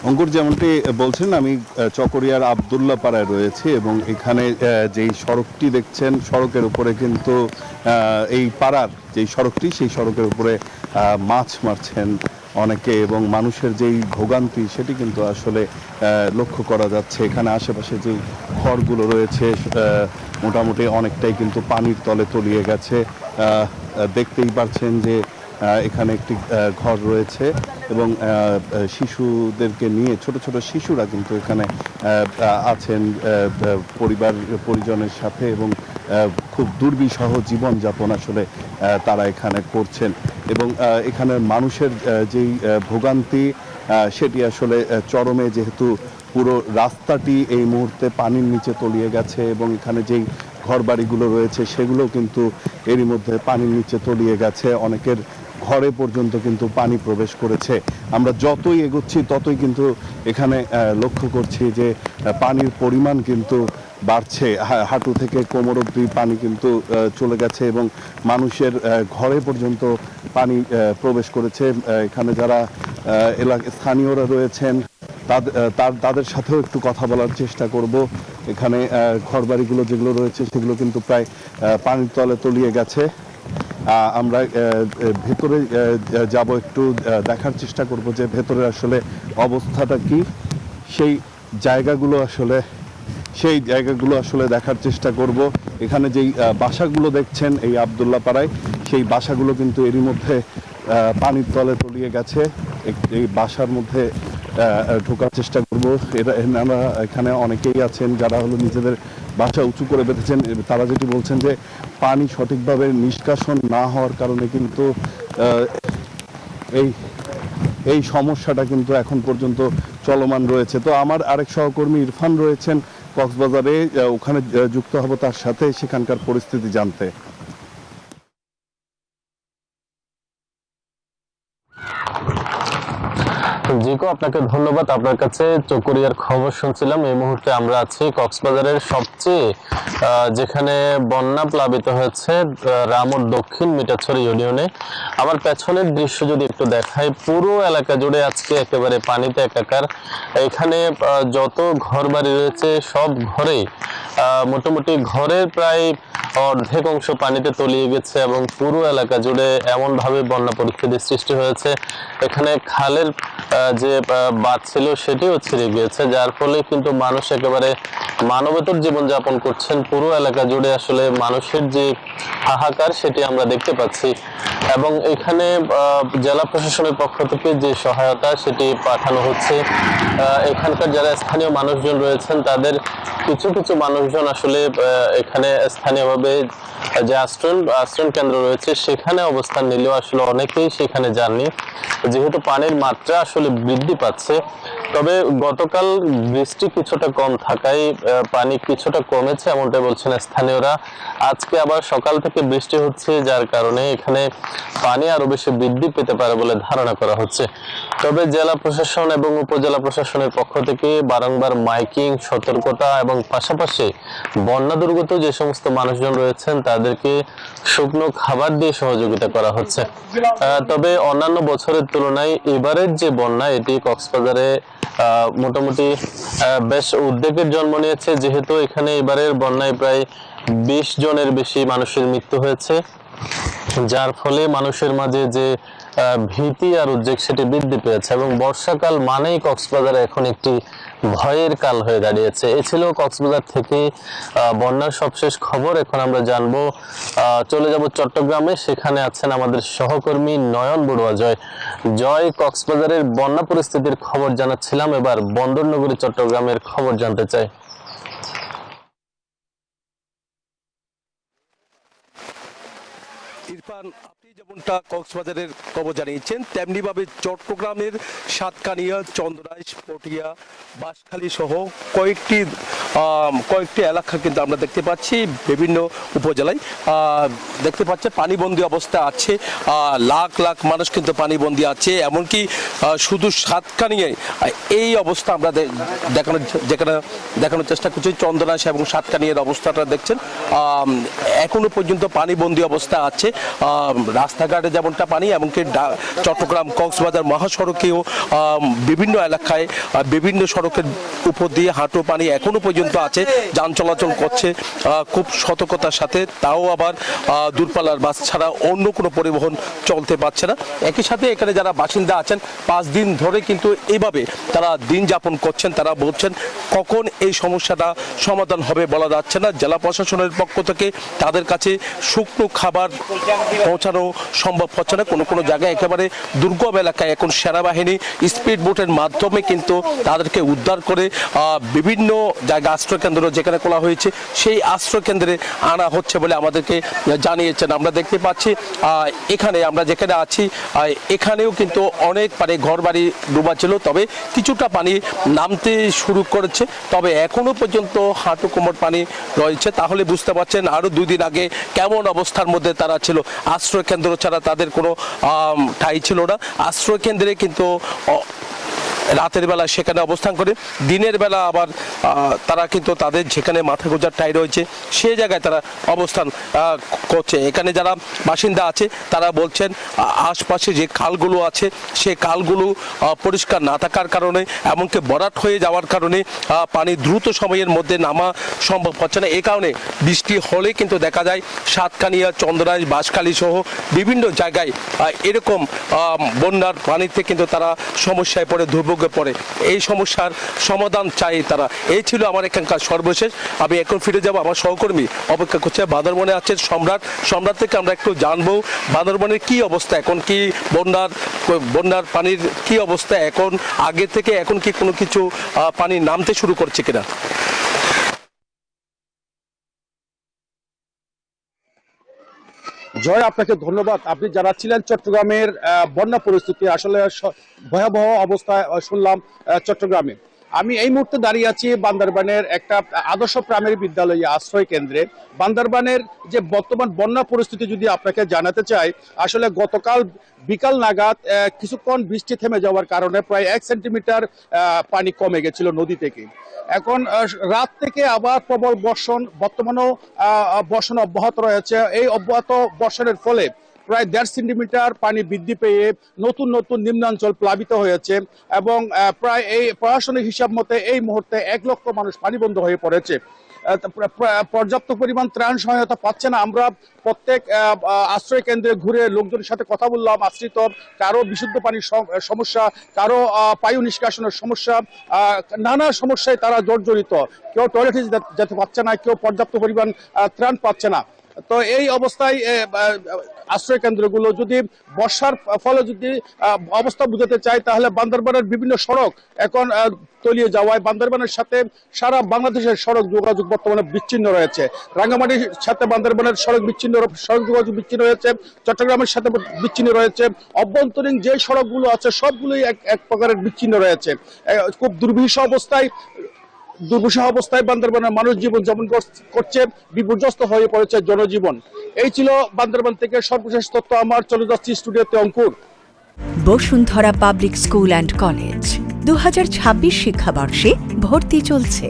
অঙ্কুর, যেমনটি বলছেন, আমি চকরিয়ার আবদুল্লাহ পাড়ায় রয়েছে এবং এখানে যেই সড়কটি দেখছেন, সড়কের উপরে কিন্তু এই পাড়ার যেই সড়কটি, সেই সড়কের উপরে মাছ মারছেন অনেকে এবং মানুষের যেই ভোগান্তি সেটি কিন্তু আসলে লক্ষ্য করা যাচ্ছে। এখানে আশেপাশে যেই ঘরগুলো রয়েছে মোটামুটি অনেকটাই কিন্তু পানির তলে তলিয়ে গেছে। দেখতেই পাচ্ছেন যে এখানে একটি ঘর রয়েছে এবং শিশুদেরকে নিয়ে ছোট ছোট শিশুরা কিন্তু এখানে আছেন পরিজনের সাথে এবং খুব দুর্বিষহ জীবনযাপন আসলে তারা এখানে করছেন এবং এখানের মানুষের যেই ভোগান্তি সেটি আসলে চরমে, যেহেতু পুরো রাস্তাটি এই মুহূর্তে পানির নিচে তলিয়ে গেছে এবং এখানে যেই ঘরবাড়িগুলো রয়েছে সেগুলো কিন্তু এরই মধ্যে পানির নিচে তলিয়ে গেছে। অনেকের ঘরে পর্যন্ত কিন্তু পানি প্রবেশ করেছে। আমরা যতই এগোচ্ছি ততই কিন্তু এখানে লক্ষ্য করছি যে পানির পরিমাণ কিন্তু বাড়ছে। হাঁটু থেকে কোমর অবধি পানি কিন্তু চলে গেছে এবং মানুষের ঘরে পর্যন্ত পানি প্রবেশ করেছে। এখানে যারা স্থানীয়রা রয়েছেন তাদের সাথেও একটু কথা বলার চেষ্টা করব। এখানে ঘরবাড়িগুলো যেগুলো রয়েছে সেগুলো কিন্তু প্রায় পানির তলে তলিয়ে গেছে। আমরা ভেতরে যাব, একটু দেখার চেষ্টা করব যে ভেতরে আসলে অবস্থাটা কি। সেই জায়গাগুলো আসলে দেখার চেষ্টা করব। এখানে যেই বাসাগুলো দেখছেন এই আবদুল্লাহ পাড়ায়, সেই বাসাগুলো কিন্তু এরই মধ্যে পানির তলে তলিয়ে গেছে। এই বাসার মধ্যে ঢোকার চেষ্টা করব। এনারা এখানে অনেকেই আছেন যারা হলো নিজেদের বাসা উঁচু করে বেঁধেছেন। তারা যেটি বলছেন যে পানি সঠিকভাবে নিষ্কাশন না হওয়ার কারণে কিন্তু এই সমস্যাটা কিন্তু এখন পর্যন্ত চলমান রয়েছে। তো আমার আরেক সহকর্মী ইরফান রয়েছেন কক্সবাজারে, ওখানে যুক্ত হব তার সাথে সেখানকার পরিস্থিতি জানতে। জিকো, আপনাকে ধন্যবাদ। আপনার কাছে চকরিয়ার খবর শুনছিলাম। এই মুহূর্তে আমরা আছি কক্সবাজারের সবচেয়ে যেখানে বন্যা প্লাবিত হয়েছে, রামুর দক্ষিণ মিঠাছড়ি ইউনিয়নে। আমার পেছনের দৃশ্য যদি একটু দেখাই, পুরো এলাকা জুড়ে আজকে একেবারে পানিতে একাকার। এখানে যত ঘর বাড়ি রয়েছে সব ঘরেই মোটামুটি ঘরের প্রায় অর্ধেক অংশ পানিতে তলিয়ে গেছে এবং পুরো এলাকা জুড়ে এমনভাবে বন্যা পরিস্থিতির সৃষ্টি হয়েছে। এখানে খালের যে বাঁধ ছিল সেটিও ছিঁড়ে গিয়েছে, যার ফলে কিন্তু মানুষ একেবারে মানবেতর জীবনযাপন করছেন। পুরো এলাকা জুড়ে আসলে মানুষের যে হাহাকার সেটি আমরা দেখতে পাচ্ছি এবং এখানে জেলা প্রশাসনের পক্ষ থেকে যে সহায়তা সেটি পাঠানো হচ্ছে। এখানকার যারা স্থানীয় মানুষজন রয়েছেন তাদের কিছু কিছু মানুষজন আসলে এখানে স্থানীয়ভাবে যে আশ্রয়ণ কেন্দ্র রয়েছে সেখানে অবস্থান নিলেও আসলে অনেকেই সেখানে যাননি, যেহেতু পানির মাত্রা আসলে বৃদ্ধি পাচ্ছে। তবে গতকাল বৃষ্টি কিছুটা কম থাকায় পানি কিছুটা কমেছে এমনটাই বলছেন স্থানীয়রা। আজকে আবার সকাল থেকে বৃষ্টি হচ্ছে, যার কারণে এখানে পানি আরো বেশি বৃদ্ধি পেতে পারে বলে ধারণা করা হচ্ছে। তবে জেলা প্রশাসন এবং উপজেলা প্রশাসনের পক্ষ থেকে বারংবার মাইকিং, সতর্কতা এবং পাশাপাশি বন্যা দুর্গত যে সমস্ত মানুষজন রয়েছেন তাদেরকে শুকনো খাবার দিয়ে সহযোগিতা করা হচ্ছে। তবে অন্যান্য বছরের তুলনায় এবারের যে বন্যা, এটি কক্সবাজারে মোটামুটি বেশ উদ্বেগের জন্ম নিয়েছে, যেহেতু এখানে এবারের বন্যায় প্রায় 20 জনের বেশি মানুষের মৃত্যু হয়েছে, যার ফলে মানুষের মাঝে যে ভীতি আর উদ্বেগ সেটি বৃদ্ধি পেয়েছে এবং বর্ষাকাল মানেই কক্সবাজারে এখন একটি ভয়ের কাল হয়ে দাঁড়িয়েছে। এ ছিল কক্সবাজার থেকে বন্যার সবশেষ খবর। এখন আমরা জানবো, চলে যাব চট্টগ্রামে। সেখানে আছেন আমাদের সহকর্মী নয়ন বড়ুয়া। জয়, কক্সবাজারের বন্যা পরিস্থিতির খবর জানাচ্ছিলাম, এবার বন্দরনগরী চট্টগ্রামের খবর জানতে চাই। ইরফান, আপনি যেমনটা কক্সবাজারের খবর জানিয়েছেন, তেমনিভাবে চট্টগ্রামের সাতকানিয়া, চন্দনাইশ, পটিয়া, বাঁশখালী সহ কয়েকটি কয়েকটি এলাকা কিন্তু আমরা দেখতে পাচ্ছি বিভিন্ন উপজেলায় দেখতে পাচ্ছি পানিবন্দী অবস্থা আছে। লাখ লাখ মানুষ কিন্তু পানিবন্দী আছে, এমনকি শুধু সাতকানিয়ায় এই অবস্থা আমরা দেখানোর চেষ্টা করছি। চন্দনাইশ এবং সাতকানিয়ার অবস্থাটা দেখছেন, এখনো পর্যন্ত পানিবন্দী অবস্থা আছে। রাস্তাঘাটে যেমনটা পানি, এমনকি চট্টগ্রাম কক্সবাজার মহাসড়কেও বিভিন্ন এলাকায় বিভিন্ন সড়কের উপর দিয়ে হাঁটু পানি এখনো পর্যন্ত আছে, যান চলাচল করছে খুব সতর্কতার সাথে। তাও আবার দূরপাল্লার বাস ছাড়া অন্য কোনো পরিবহন চলতে পারছে না। একই সাথে এখানে যারা বাসিন্দা আছেন 5 দিন ধরে কিন্তু এইভাবে তারা দিন যাপন করছেন। তারা বলছেন কখন এই সমস্যাটা সমাধান হবে বলা যাচ্ছে না। জেলা প্রশাসনের পক্ষ থেকে তাদের কাছে শুকনো খাবার পৌঁছানো সম্ভব হচ্ছে না। কোনো কোনো জায়গায় একেবারে দুর্গম এলাকায় এখন সেনাবাহিনী স্পিড বোটের মাধ্যমে কিন্তু তাদেরকে উদ্ধার করে বিভিন্ন জায়গা আশ্রয়কেন্দ্র যেখানে খোলা হয়েছে সেই আশ্রয়কেন্দ্রে আনা হচ্ছে বলে আমাদেরকে জানিয়েছেন। আমরা দেখতে পাচ্ছি এখানে আমরা যেখানে আছি এখানেও কিন্তু অনেক পানি, ঘর বাড়ি ডুবা ছিল, তবে কিছুটা পানি নামতে শুরু করেছে। তবে এখনো পর্যন্ত হাঁটু কোমর পানি রয়েছে। তাহলে বুঝতে পারছেন আরো 2 দিন আগে কেমন অবস্থার মধ্যে তারা ছিল। আশ্রয় কেন্দ্র ছাড়া তাদের কোনো ঠাঁই ছিল না। আশ্রয় কেন্দ্রে কিন্তু রাতের বেলা সেখানে অবস্থান করে, দিনের বেলা আবার তারা কিন্তু তাদের যেখানে মাথা গোঁজার ঠাঁই রয়েছে সেই জায়গায় তারা অবস্থান করছে। এখানে যারা বাসিন্দা আছে তারা বলছেন আশপাশে যে খালগুলো আছে সে খালগুলো পরিষ্কার না থাকার কারণে, এমনকি ভরাট হয়ে যাওয়ার কারণে পানি দ্রুত সময়ের মধ্যে নামা সম্ভব হচ্ছে না। এই কারণে বৃষ্টি হলে কিন্তু দেখা যায় সাতকানিয়া, চন্দনাইশ, বাঁশখালী সহ বিভিন্ন জায়গায় এরকম বন্যার পানিতে কিন্তু তারা সমস্যায় পড়ে, দুর্ভোগে পড়ে। এই সমস্যার সমাধান চাই তারা। এই ছিল আমার এখানকার সর্বশেষ। আমি এখন ফিরে যাব, আমার সহকর্মী অপেক্ষা করছে। বান্দরবনে আছে সম্রাট থেকে আমরা একটু জানবো বান্দরবনের কি অবস্থা, এখন কি বন্যার পানির কি অবস্থা, এখন আগে থেকে এখন কি কোনো কিছু পানি নামতে শুরু করছে কিনা। জয়, আপনাকে ধন্যবাদ। আপনি জানাচ্ছিলেন চট্টগ্রামের বন্যা পরিস্থিতি, আসলে ভয়াবহ অবস্থায় শুনলাম চট্টগ্রামে। আমি এই মুহূর্তে দাঁড়িয়ে আছি বান্দরবানের একটা আদর্শ প্রাইমারি বিদ্যালয় আশ্রয় কেন্দ্রে। বান্দরবানের যে বর্তমান বন্যা পরিস্থিতি যদি আপনাকে জানাতে চাই, আসলে গতকাল বিকাল নাগাদ কিছুক্ষণ বৃষ্টি থেমে যাওয়ার কারণে প্রায় 1 সেন্টিমিটার পানি কমে গেছিল নদী থেকে। এখন রাত থেকে আবার প্রবল বর্ষণ, বর্তমানেও বর্ষণ অব্যাহত রয়েছে। এই অব্যাহত বর্ষণের ফলে প্রায় 1.5 সেন্টিমিটার পানি বৃদ্ধি পেয়ে নতুন নতুন নিম্নাঞ্চল প্লাবিত হয়েছে এবং প্রায় এই প্রশাসনিক হিসাব মতে এই মুহূর্তে 1 লক্ষ মানুষ পানিবন্ধ হয়ে পড়েছে। পর্যাপ্ত পরিমাণ ত্রাণ সহায়তা পাচ্ছে না। আমরা প্রত্যেক আশ্রয় কেন্দ্রে ঘুরে লোকজনের সাথে কথা বললাম। আশ্রিত কারো বিশুদ্ধ পানির সমস্যা, কারো বায়ু নিষ্কাশনের সমস্যা, নানা সমস্যায় তারা জর্জরিত। কেউ টয়লেটে যেতে পারছে না, কেউ পর্যাপ্ত পরিমাণ ত্রাণ পাচ্ছে না। তো এই অবস্থায় আশ্রয় কেন্দ্রগুলো যদি বর্ষার ফলে যদি অবস্থা বুঝাতে চাই, তাহলে বান্দরবানের বিভিন্ন সড়ক এখন তলিয়ে যাওয়ায় বান্দরবানের সাথে সারা বাংলাদেশের সড়ক যোগাযোগ বর্তমানে বিচ্ছিন্ন রয়েছে। রাঙ্গামাটির সাথে বান্দরবানের সড়ক যোগাযোগ বিচ্ছিন্ন রয়েছে, চট্টগ্রামের সাথে বিচ্ছিন্ন রয়েছে। অভ্যন্তরীণ যে সড়কগুলো আছে সবগুলোই এক প্রকারের বিচ্ছিন্ন রয়েছে। খুব দুর্বিষহ অবস্থায় বান্দরবানের মানুষ জীবন যাপন করছে, বিপর্যস্ত হয়ে পড়েছে জনজীবন। এই ছিল বান্দরবান থেকে সর্বশেষ তথ্য। আমার চলে যাচ্ছি স্টুডিওতে Ankur. Bashundhara public school and college 2026 শিক্ষাবর্ষে ভর্তি চলছে।